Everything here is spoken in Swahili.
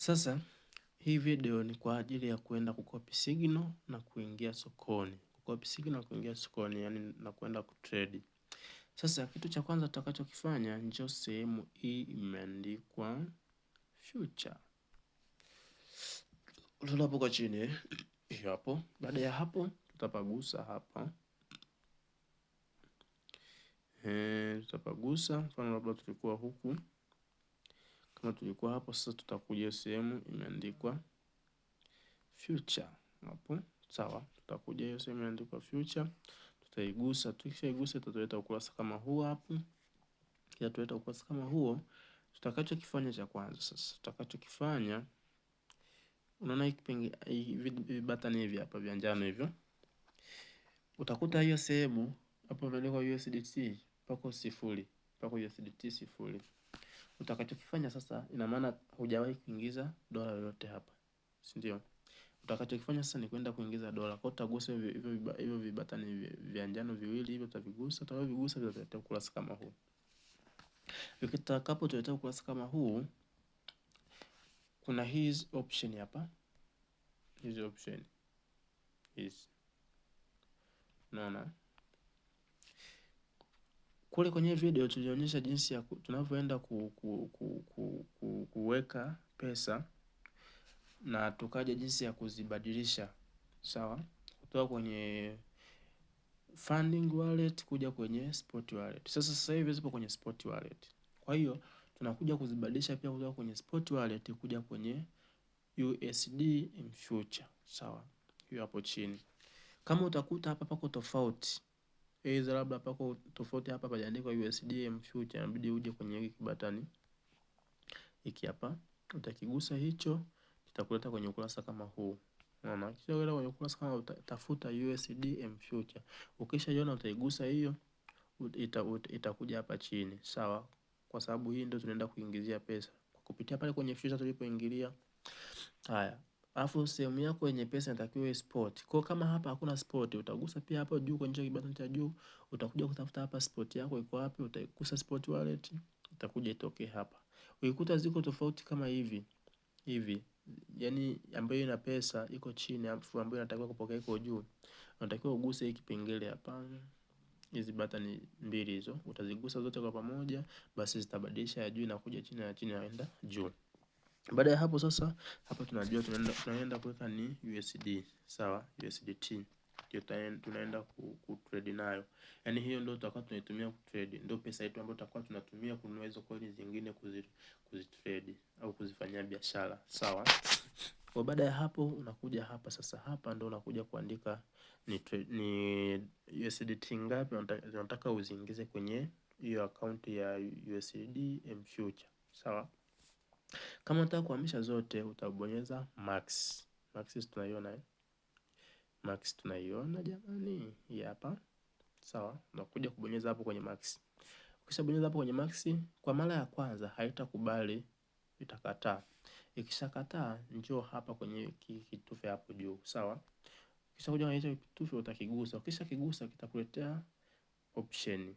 Sasa hii video ni kwa ajili ya kuenda kukopi signal na kuingia sokoni. Kukopi signal na kuingia sokoni, yani na kuenda kutrade. Sasa kitu cha kwanza tutakachokifanya, njoo sehemu hii imeandikwa future. Tutapo kwa chini hapo. Baada ya hapo tutapagusa hapa. Tutapagusa, mfano labda tulikuwa huku. Kama tulikuwa hapo, sasa tutakuja sehemu imeandikwa future hapo. Sawa, tutakuja hiyo sehemu imeandikwa future. Tutaigusa, tukishaigusa itatuleta ukurasa kama huu hapo. Kisha tuleta ukurasa kama huo, tutakachokifanya cha kwanza sasa. Tutakachokifanya, unaona hivi button hivi hapa vya njano hivyo. Utakuta hiyo sehemu hapo imeandikwa USDT pako 0, pako USDT 0. Utakachokifanya sasa, ina maana hujawahi kuingiza dola yoyote hapa, si ndio? Utakachokifanya sasa ni kwenda kuingiza dola. Kwa utagusa hivyo vibatani vya njano viwili hivyo, utavigusa, utavigusa vitaleta ukurasa kama huu. Ukitakapo tuleta ukurasa kama huu, kuna hizi option hapa. Hizi option hizi, unaona kule kwenye video tulionyesha jinsi ya tunavyoenda kuweka pesa na tukaja jinsi ya kuzibadilisha, sawa, kutoka kwenye funding wallet kuja kwenye spot wallet. Sasa hivi zipo kwenye spot wallet, kwa hiyo tunakuja kuzibadilisha pia kutoka kwenye spot wallet kuja kwenye USD in future, sawa. Hiyo hapo chini, kama utakuta hapa pako tofauti, hizo labda pako tofauti hapa pameandikwa USD in future, inabidi uje kwenye hiki kibatani hiki hapa, utakigusa hicho, kitakuleta kwenye ukurasa kama huu. Unaona, kisha ukienda kwenye ukurasa kama utafuta USD in future, ukishaiona utaigusa hiyo, itakuja hapa chini, sawa, kwa sababu hii ndio tunaenda kuingizia pesa kwa kupitia pale kwenye future tulipoingilia. Haya, alafu sehemu yako yenye pesa inatakiwa spot. Kwa kama hapa hakuna spot, utagusa pia hapa juu kwenye kibatani cha juu, utakuja kutafuta hapa spot yako iko wapi, utaigusa spot wallet, itakuja itoke hapa. Ukikuta ziko tofauti kama hivi yani ambayo ina pesa iko chini ambayo inatakiwa kupokea iko juu, unatakiwa uguse hiki kipengele hapa. Hizi button mbili hizo utazigusa zote kwa pamoja, basi zitabadilisha ya juu na kuja chini na chini naenda juu. Baada ya hapo sasa, hapa tunajua tunaenda kuweka ni USD, sawa, USDT. Tunaenda kutrade nayo. Yaani hiyo ndio tutakuwa tunaitumia kutrade. Ndio pesa yetu ambayo tutakuwa tunatumia kununua hizo coins zingine kuzitrade au kuzifanyia biashara, sawa. Kwa baada ya hapo unakuja hapa sasa, hapa ndio unakuja kuandika ni USDT ngapi unataka uziingize kwenye hiyo account ya USD in future, sawa. Kama unataka kuhamisha zote utabonyeza max. Max tunaiona max tunaiona jamani, hii hapa, sawa. Unakuja kubonyeza hapo kwenye max. Ukishabonyeza hapo kwenye max kwa mara ya kwanza haitakubali, itakataa. Ikishakataa njoo hapa kwenye kitufe hapo juu, sawa. Kisha kuja kwenye hicho kitufe utakigusa. Ukishakigusa kitakuletea option